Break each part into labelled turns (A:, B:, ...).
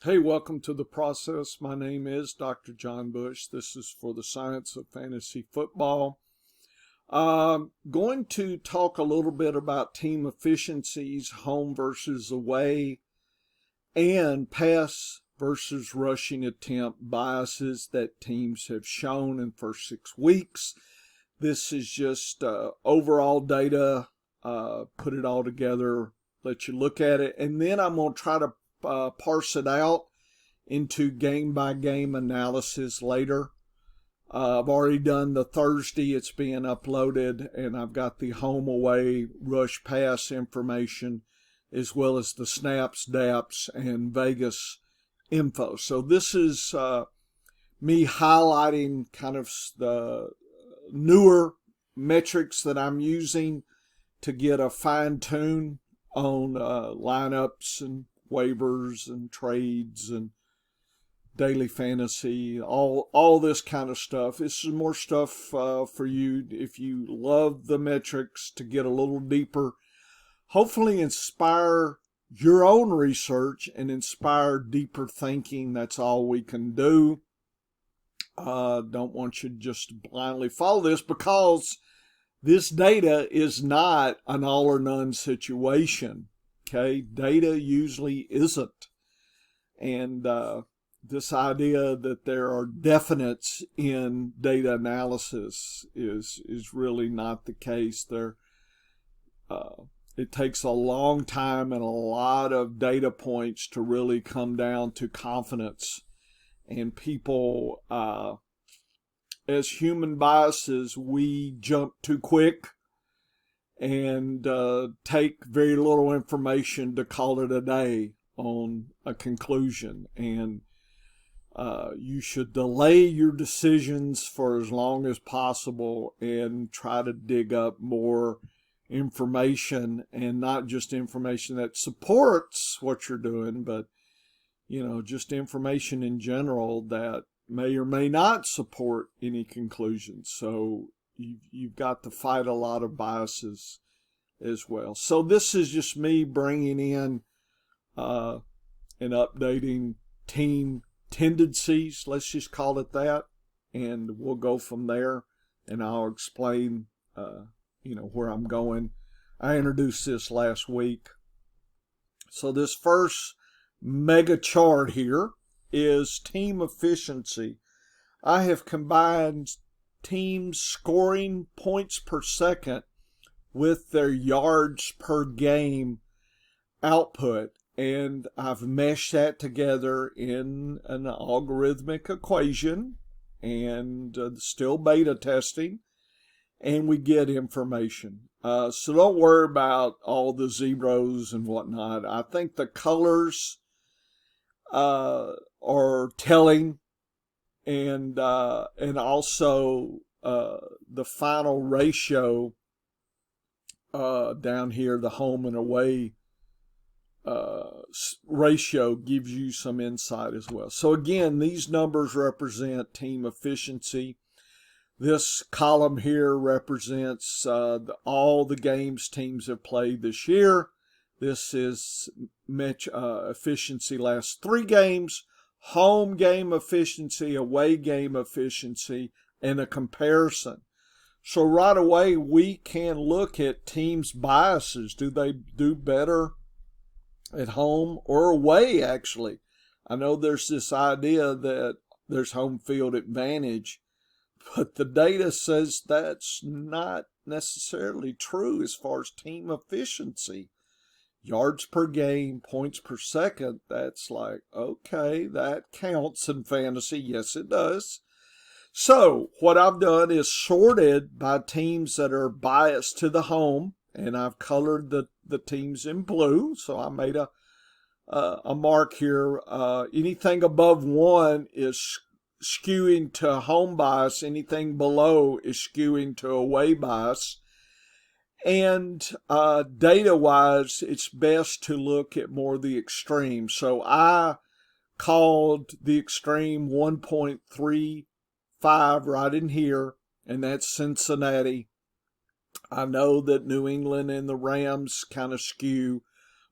A: Hey, welcome to the process. My name is Dr. John Bush. This is for the Science of Fantasy Football. Going to talk a little bit about team efficiencies, home versus away, and pass versus rushing attempt biases that teams have shown in first 6 weeks. This is just overall data. Put it all together, let you look at it, and then I'm going to try to parse it out into game by game analysis later. I've already done the Thursday, it's being uploaded, and I've got the home away rush pass information as well as the snaps, DAPs, and Vegas info. So this is me highlighting kind of the newer metrics that I'm using to get a fine tune on lineups and waivers and trades and daily fantasy, all this kind of stuff. This is more stuff for you if you love the metrics to get a little deeper, hopefully inspire your own research and inspire deeper thinking. That's all we can do. Don't want you to just blindly follow this, because this data is not an all or none situation. Okay, data usually isn't. And this idea that there are definites in data analysis is really not the case. It takes a long time and a lot of data points to really come down to confidence. And people, as human biases, we jump too quick and take very little information to call it a day on a conclusion. And you should delay your decisions for as long as possible and try to dig up more information, and not just information that supports what you're doing, but just information in general that may or may not support any conclusions. So you've got to fight a lot of biases as well. So this is just me bringing in and updating team tendencies, let's just call it that, and we'll go from there, and I'll explain where I'm going. I introduced this last week. So this first mega chart here is team efficiency. I have combined teams scoring points per second with their yards per game output, and I've meshed that together in an algorithmic equation, and still beta testing, and we get information. So don't worry about all the zeros and whatnot. I think the colors are telling, and also the final ratio down here, the home and away ratio, gives you some insight as well. So again, these numbers represent team efficiency. This column here represents all the games teams have played this year. This is efficiency last 3 games, home game efficiency, away game efficiency, and a comparison. So right away, we can look at teams' biases. Do they do better at home or away, actually? I know there's this idea that there's home field advantage, but the data says that's not necessarily true as far as team efficiency. Yards per game, points per second, that's like, okay, that counts in fantasy. Yes, it does. So what I've done is sorted by teams that are biased to the home, and I've colored the teams in blue. So I made a mark here. Anything above 1 is skewing to home bias. Anything below is skewing to away bias. And data-wise, it's best to look at more the extreme. So I called the extreme 1.35 right in here, and that's Cincinnati. I know that New England and the Rams kind of skew,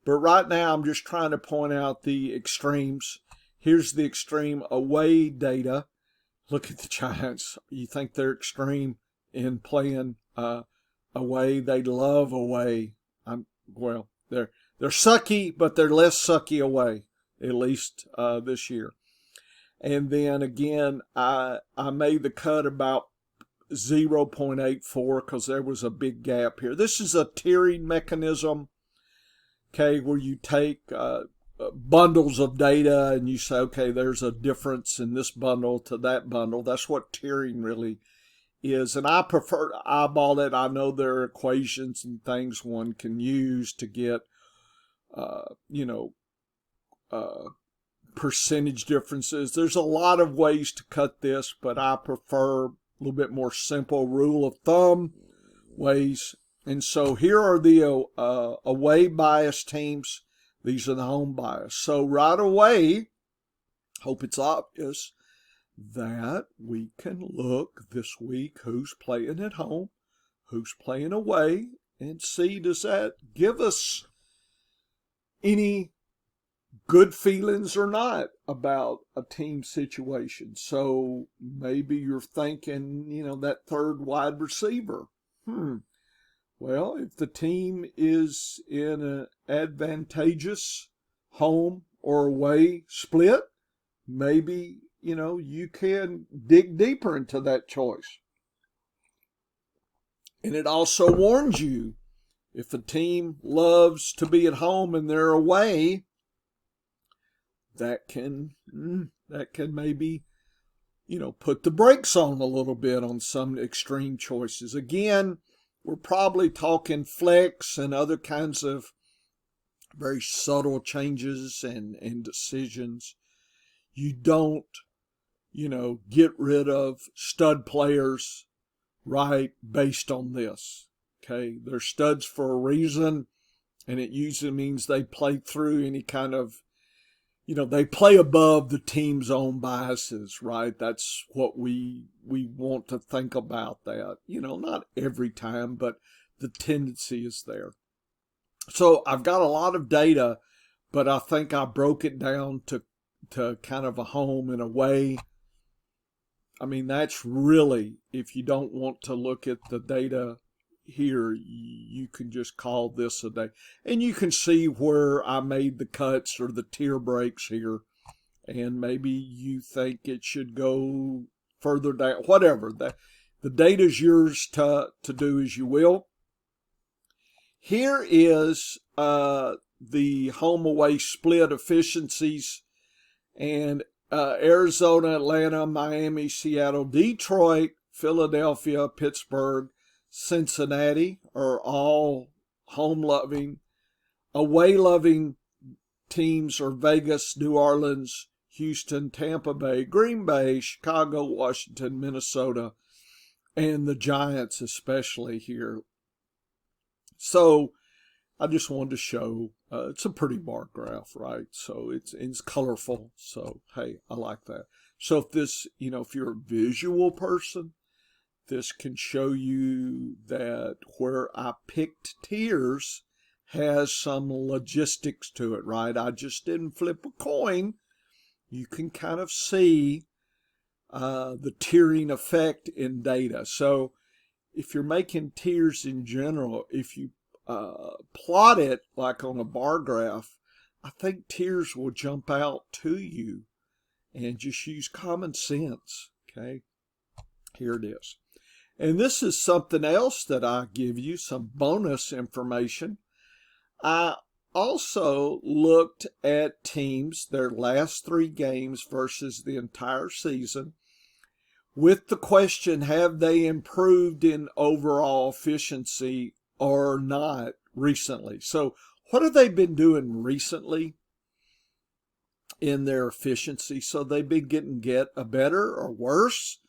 A: but right now I'm just trying to point out the extremes. Here's the extreme away data. Look at the Giants. You think they're extreme in playing away? They love away. Well, they're sucky, but they're less sucky away, at least this year. And then again, I made the cut about 0.84 because there was a big gap here. This is a tiering mechanism, okay, where you take bundles of data and you say, okay, there's a difference in this bundle to that bundle. That's what tiering really is. And I prefer to eyeball it. I know there are equations and things one can use to get, percentage differences. There's a lot of ways to cut this, but I prefer a little bit more simple rule of thumb ways. And so here are the away bias teams. These are the home bias. So right away, hope it's obvious that we can look this week who's playing at home, who's playing away, and see, does that give us any good feelings or not about a team situation. So maybe you're thinking, that third wide receiver. Well, if the team is in an advantageous home or away split, maybe, you can dig deeper into that choice. And it also warns you, if a team loves to be at home and they're away, that can maybe, put the brakes on a little bit on some extreme choices. Again, we're probably talking flex and other kinds of very subtle changes and decisions. You don't, get rid of stud players, right, based on this. Okay, they're studs for a reason, and it usually means they play through any kind of, they play above the team's own biases, right? That's what we want to think about that. Not every time, but the tendency is there. So I've got a lot of data, but I think I broke it down to kind of a home and away. I mean, that's really, if you don't want to look at the data here, you can just call this a day. And you can see where I made the cuts or the tier breaks here. And maybe you think it should go further down, whatever. The data is yours to do as you will. Here is the home away split efficiencies. And Arizona, Atlanta, Miami, Seattle, Detroit, Philadelphia, Pittsburgh, Cincinnati are all home-loving. Away-loving teams are Vegas, New Orleans, Houston, Tampa Bay, Green Bay, Chicago, Washington, Minnesota, and the Giants especially here. So I just wanted to show, it's a pretty bar graph, right? So it's colorful. So, hey, I like that. So if this, if you're a visual person, this can show you that where I picked tiers has some logistics to it, right? I just didn't flip a coin. You can kind of see the tiering effect in data. So if you're making tiers in general, if you plot it like on a bar graph, I think tiers will jump out to you, and just use common sense, okay? Here it is. And this is something else that I give you, some bonus information. I also looked at teams, their last 3 games versus the entire season, with the question, have they improved in overall efficiency or not recently? So what have they been doing recently in their efficiency? So they've been getting a better or worse?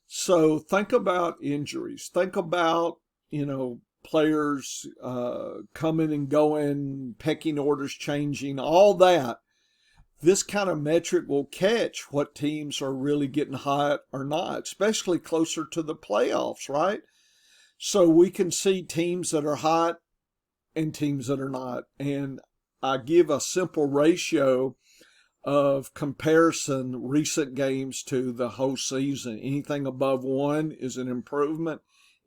A: So think about injuries. Think about, players coming and going, pecking orders changing, all that. This kind of metric will catch what teams are really getting hot or not, especially closer to the playoffs, right? So we can see teams that are hot and teams that are not. And I give a simple ratio of comparison, recent games to the whole season. Anything above 1 is an improvement.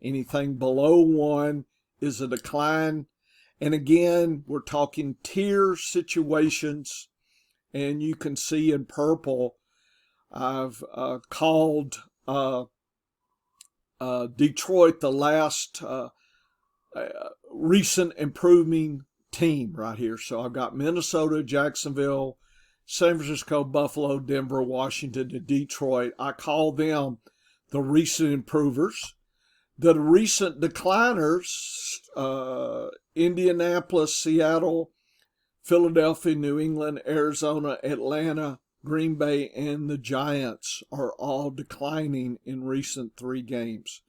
A: Anything below 1 is a decline. And again, we're talking tier situations. And you can see in purple, I've called Detroit the last recent improving team right here. So I've got Minnesota, Jacksonville, San Francisco, Buffalo, Denver, Washington, and Detroit. I call them the recent improvers. The recent decliners, Indianapolis, Seattle, Philadelphia, New England, Arizona, Atlanta, Green Bay, and the Giants are all declining in recent 3 games.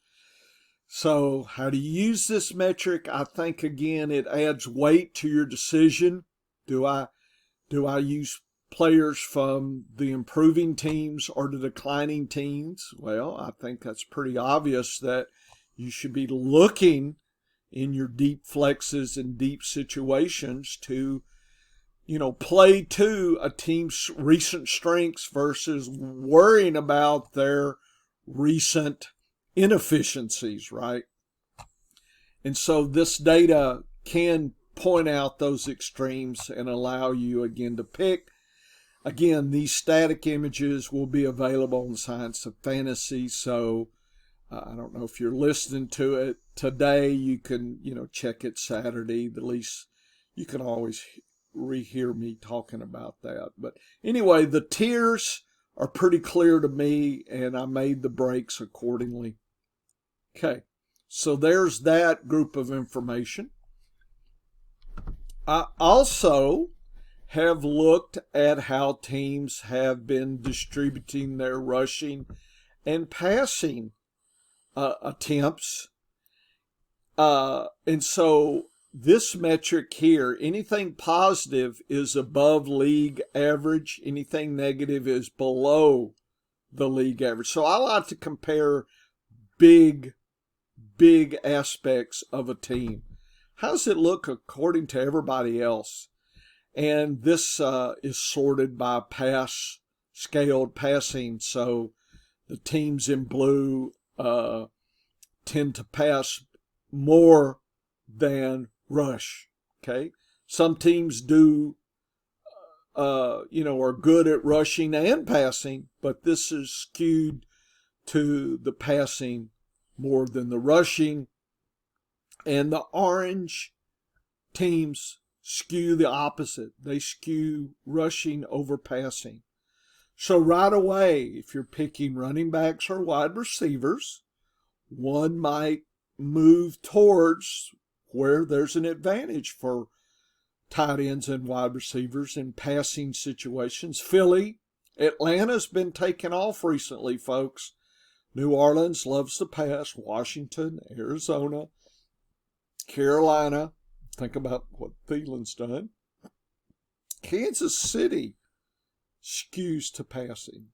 A: So how do you use this metric? I think, again, it adds weight to your decision. Do I use players from the improving teams or the declining teams? Well, I think that's pretty obvious that you should be looking in your deep flexes and deep situations to, play to a team's recent strengths versus worrying about their recent inefficiencies, right? And so this data can point out those extremes and allow you, again, to pick. Again, these static images will be available on Science of Fantasy, so I don't know if you're listening to it today. You can, check it Saturday. At least you can always rehear me talking about that. But anyway, the tiers are pretty clear to me, and I made the breaks accordingly. Okay, so there's that group of information. I also have looked at how teams have been distributing their rushing and passing attempts. And so this metric here, anything positive is above league average. Anything negative is below the league average. So I like to compare big aspects of a team. How does it look according to everybody else? And this is sorted by scaled passing. So the teams in blue tend to pass more than rush. Okay, some teams do, are good at rushing and passing, but this is skewed to the passing more than the rushing. And the orange teams skew the opposite. They skew rushing over passing. So right away, if you're picking running backs or wide receivers, one might move towards where there's an advantage for tight ends and wide receivers in passing situations. Philly, Atlanta's been taking off recently, folks. New Orleans loves to pass. Washington, Arizona, Carolina. Think about what Thielen's done. Kansas City skews to passing.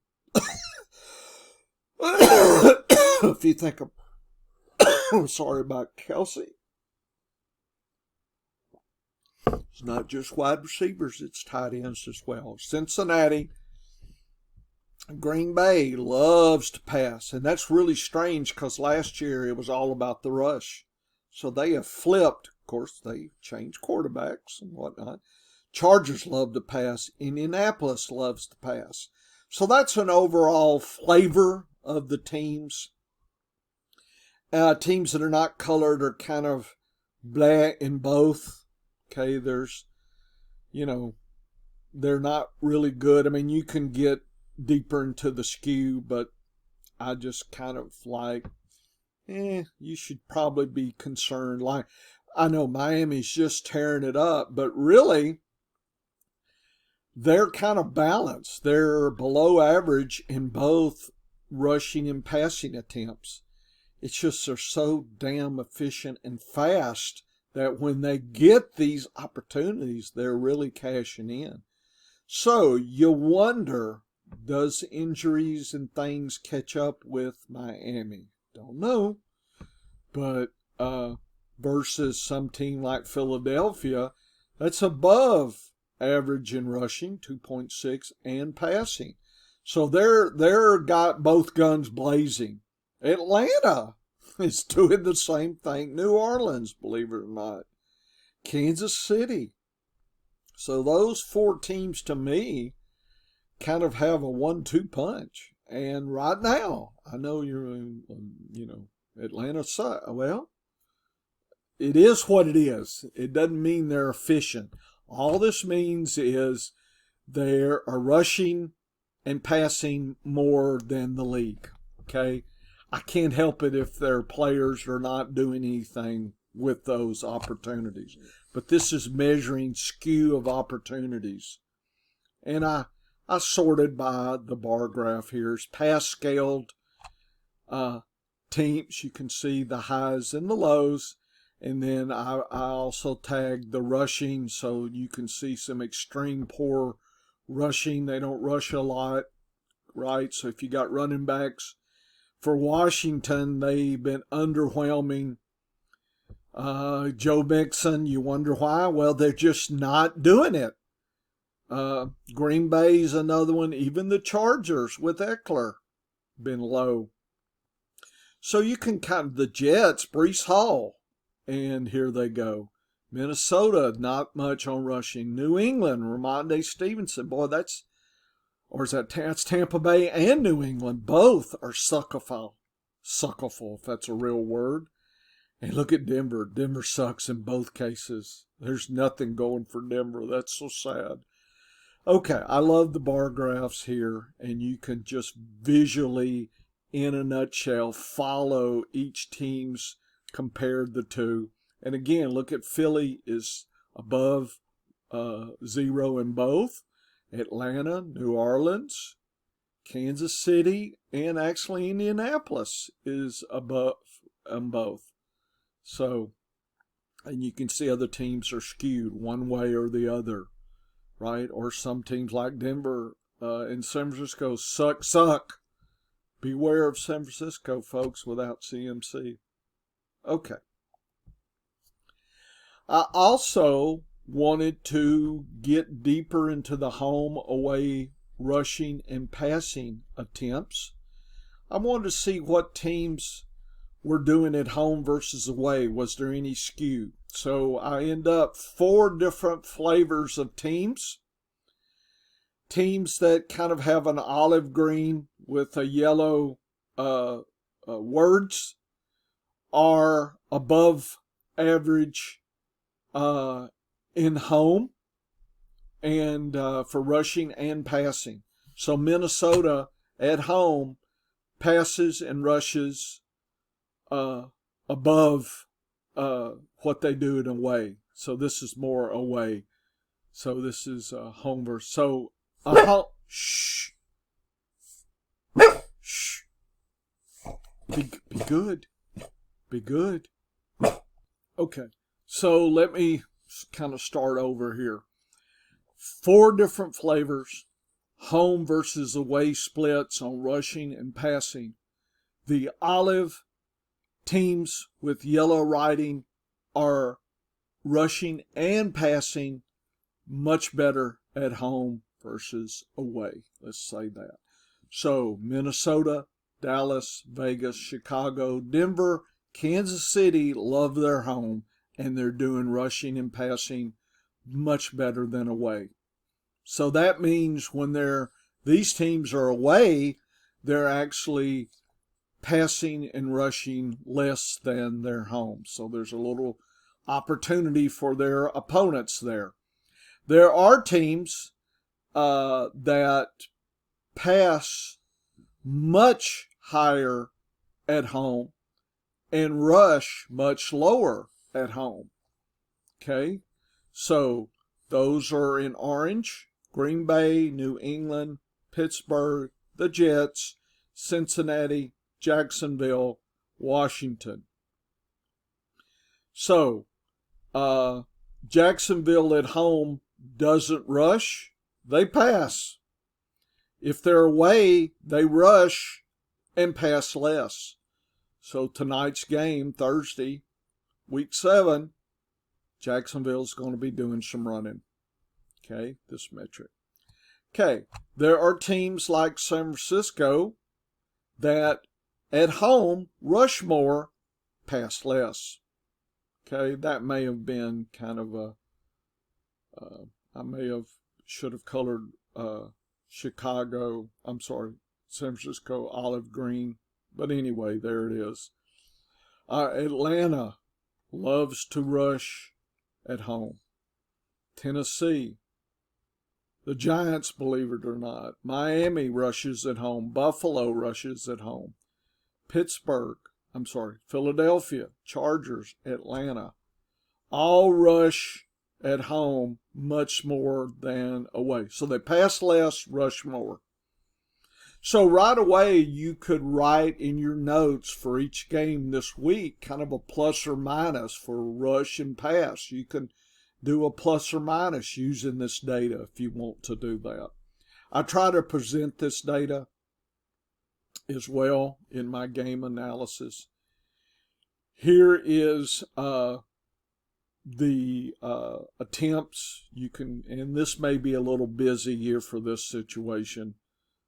A: If you think of, sorry about Kelsey. It's not just wide receivers, it's tight ends as well. Cincinnati, Green Bay loves to pass. And that's really strange because last year it was all about the rush. So they have flipped. Of course, they changed quarterbacks and whatnot. Chargers love to pass. Indianapolis loves to pass. So that's an overall flavor of the teams. Teams that are not colored are kind of blah in both. Okay, there's, they're not really good. I mean, you can get deeper into the skew, but I just kind of like, you should probably be concerned. Like, I know Miami's just tearing it up, but really, they're kind of balanced. They're below average in both rushing and passing attempts. It's just they're so damn efficient and fast that when they get these opportunities, they're really cashing in. So you wonder, does injuries and things catch up with Miami? Don't know. But versus some team like Philadelphia, that's above average in rushing, 2.6, and passing. So they're got both guns blazing. Atlanta is doing the same thing. New Orleans, believe it or not. Kansas City. So those four teams to me kind of have a 1-2 punch. And right now, I know Atlanta sucks. Well, it is what it is. It doesn't mean they're efficient. All this means is they are rushing and passing more than the league. Okay? I can't help it if their players are not doing anything with those opportunities. But this is measuring skew of opportunities. And I sorted by the bar graph here. It's pass scaled teams. You can see the highs and the lows. And then I also tagged the rushing, so you can see some extreme poor rushing. They don't rush a lot, right? So if you got running backs for Washington, they've been underwhelming. Joe Mixon, you wonder why? Well, they're just not doing it. Green Bay's another one. Even the Chargers with Eckler been low. So you can kind of, the Jets, Breece Hall, and here they go. Minnesota, not much on rushing. New England, Ramondre Stevenson. Boy, that's Tampa Bay and New England. Both are suckful, if that's a real word. And look at Denver. Denver sucks in both cases. There's nothing going for Denver. That's so sad. Okay, I love the bar graphs here, and you can just visually, in a nutshell, follow each team's compared the two. And again, look at Philly is above 0 in both. Atlanta, New Orleans, Kansas City, and actually Indianapolis is above both. So, and you can see other teams are skewed one way or the other, right? Or some teams like Denver and San Francisco suck. Beware of San Francisco, folks, without CMC. Okay. I also wanted to get deeper into the home-away rushing and passing attempts. I wanted to see what teams were doing at home versus away. Was there any skew? So I end up 4 different flavors of teams. Teams that kind of have an olive green with a yellow words are above average in home and for rushing and passing. So Minnesota at home passes and rushes above what they do in away. So this is more away. So this is home versus. So shh. Shh. Be good. Be good. Okay. So let me kind of start over here. 4 different flavors. Home versus away splits on rushing and passing. The olive teams with yellow writing are rushing and passing much better at home versus away. Let's say that. So Minnesota, Dallas, Vegas, Chicago, Denver, Kansas City love their home, and they're doing rushing and passing much better than away. So that means when these teams are away, they're actually passing and rushing less than their home. So there's a little opportunity for their opponents there. There are teams that pass much higher at home and rush much lower at home. Okay? So those are in orange. Green Bay, New England, Pittsburgh, the Jets, Cincinnati, Jacksonville, Washington. So, Jacksonville at home doesn't rush, they pass. If they're away, they rush and pass less. So tonight's game, Thursday, week 7, Jacksonville's going to be doing some running. Okay, this metric. Okay, there are teams like San Francisco that at home rush more, pass less. Okay, that may have been kind of a, should have colored San Francisco olive green. But anyway, there it is. Atlanta loves to rush at home. Tennessee, the Giants, believe it or not. Miami rushes at home. Buffalo rushes at home. Philadelphia, Chargers, Atlanta, all rush at home much more than away. So they pass less, rush more. So right away, you could write in your notes for each game this week kind of a plus or minus for rush and pass. You can do a plus or minus using this data if you want to do that. I try to present this data as well in my game analysis. Here is the attempts. You can, and this may be a little busy here for this situation.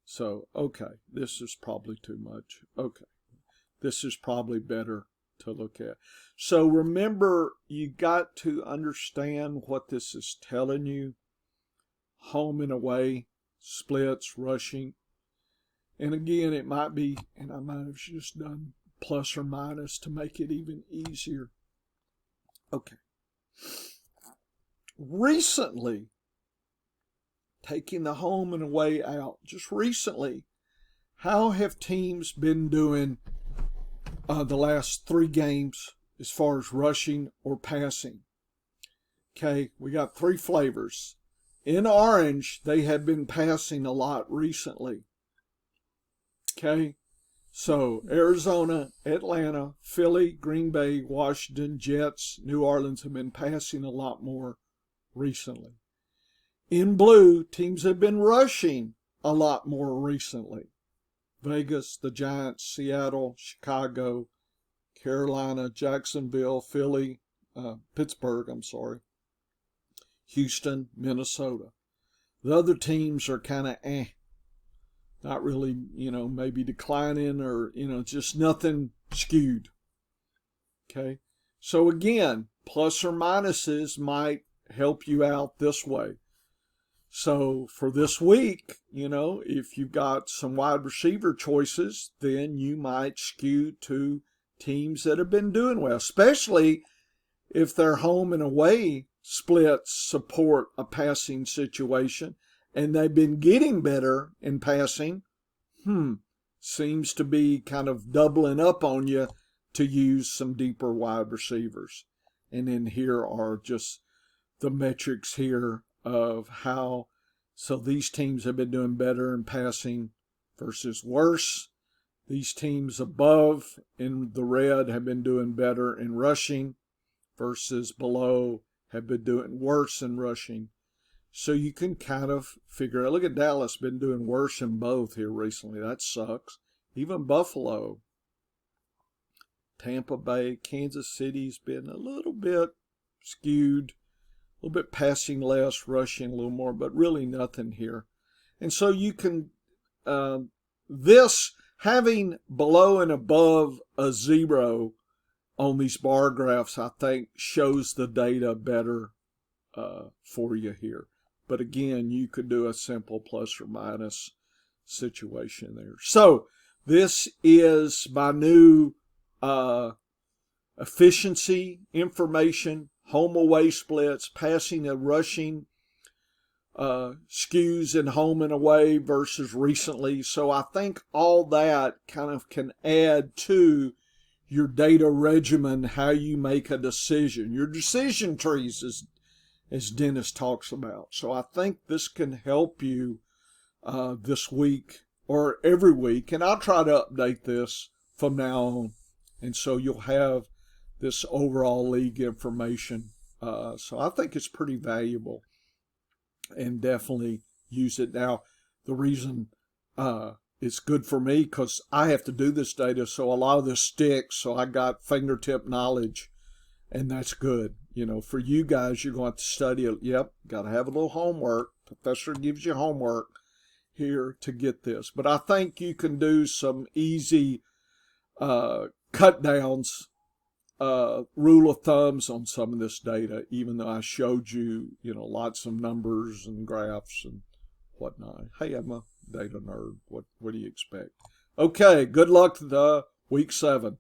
A: So, okay, this is probably too much. Okay, this is probably better to look at. So remember, you got to understand what this is telling you. Home and away, splits, rushing. And again, it might be, and I might have just done plus or minus to make it even easier. Okay. Recently, taking the home and away out, just recently, how have teams been doing the last 3 games as far as rushing or passing? Okay, we got 3 flavors. In orange, they have been passing a lot recently. Okay, so Arizona, Atlanta, Philly, Green Bay, Washington, Jets, New Orleans have been passing a lot more recently. In blue, teams have been rushing a lot more recently. Vegas, the Giants, Seattle, Chicago, Carolina, Jacksonville, Philly, Pittsburgh, Houston, Minnesota. The other teams are kind of not really, maybe declining or, just nothing skewed. Okay. So again, plus or minuses might help you out this way. So for this week, if you've got some wide receiver choices, then you might skew to teams that have been doing well, especially if their home and away splits support a passing situation and they've been getting better in passing. Seems to be kind of doubling up on you to use some deeper wide receivers. And then here are just the metrics here of how, so these teams have been doing better in passing versus worse. These teams above in the red have been doing better in rushing versus below have been doing worse in rushing. So you can kind of figure out, look at Dallas been doing worse in both here recently. That sucks. Even Buffalo, Tampa Bay, Kansas City's been a little bit skewed. A little bit passing less, rushing a little more, but really nothing here. And so you can, this having below and above a 0 on these bar graphs, I think shows the data better for you here. But again, you could do a simple plus or minus situation there. So this is my new efficiency information. Home away splits, passing and rushing skews in home and away versus recently. So I think all that kind of can add to your data regimen, how you make a decision. Your decision trees, as Dennis talks about. So I think this can help you this week or every week. And I'll try to update this from now on. And so you'll have this overall league information. So I think it's pretty valuable and definitely use it. Now, the reason it's good for me because I have to do this data, so a lot of this sticks. So I got fingertip knowledge And that's good. You know, for you guys, you're going to have to study it. Yep, got to have a little homework. Professor gives you homework here to get this. But I think you can do some easy cut downs, rule of thumbs on some of this data, even though I showed you, you know, lots of numbers and graphs and whatnot. Hey, I'm a data nerd. What do you expect? Okay, good luck to the week 7.